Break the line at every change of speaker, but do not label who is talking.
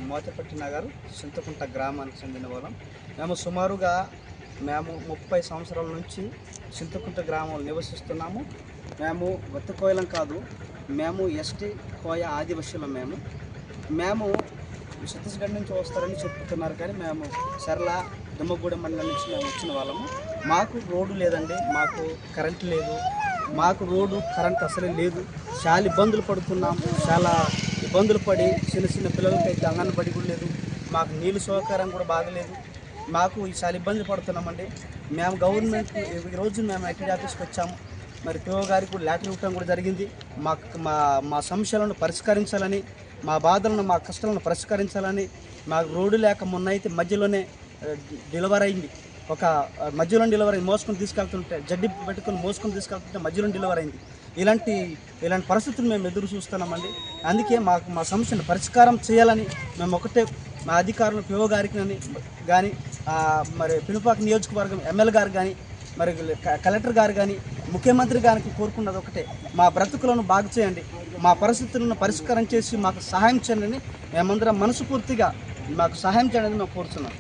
మోతపట్టి నగర్ చింతకుంట గ్రామానికి చెందిన వాళ్ళం. మేము సుమారుగా 30 సంవత్సరాల నుంచి చింతకుంట గ్రామంలో నివసిస్తున్నాము. మేము వెత్తకోయలం కాదు, మేము ఎస్టీ కోయ ఆదివాసీలం. మేము ఛత్తీస్గఢ్ నుంచి వస్తారని చెప్తున్నారు, కానీ మేము సరళ దుమ్మగూడెం మండలం నుంచి మేము వచ్చిన వాళ్ళము. మాకు రోడ్డు లేదండి, మాకు కరెంట్ లేదు, మాకు రోడ్డు కరెంట్ అసలే లేదు. చాలా ఇబ్బందులు పడుతున్నాము, చాలా ఇబ్బందులు పడి చిన్న పిల్లలకైతే అంగన్వాడీ కూడా లేదు, మాకు నీళ్ళు సౌకర్యం కూడా బాగలేదు. మాకు చాలా ఇబ్బంది పడుతున్నామండి. మేము గవర్నమెంట్ ఈరోజు మేము ఐటీ ఆఫీస్కి వచ్చాము. మరి పిఓ గారికి కూడా లెటర్ ఇవ్వడం కూడా జరిగింది. మా సమస్యలను పరిష్కరించాలని, మా బాధలను, మా కష్టాలను పరిష్కరించాలని. మాకు రోడ్డు లేక మొన్న అయితే మధ్యలోనే డెలివరీ అయింది. ఒక మధ్యలో డెలివరీ మోసుకొని తీసుకెళ్తుంటే, జడ్డి పెట్టుకొని మోసుకొని తీసుకెళ్తుంటే మధ్యలో డెలివరీ అయింది. ఇలాంటి పరిస్థితులు మేము ఎదురు చూస్తున్నామండి. అందుకే మా సమస్యను పరిష్కారం చేయాలని మేము ఒకటే మా అధికారులు పిఓ గారికి కానీ మరి పిలుపాక నియోజకవర్గం ఎమ్మెల్యే గారు కానీ, మరి కలెక్టర్ గారు కానీ, ముఖ్యమంత్రి గారికి కోరుకున్నది ఒకటే, మా బ్రతుకులను బాగు చేయండి, మా పరిస్థితులను పరిష్కారం చేసి మాకు సహాయం చేయండి. మేమందరం మనస్ఫూర్తిగా మాకు సహాయం చేయండి మేము కోరుతున్నాం.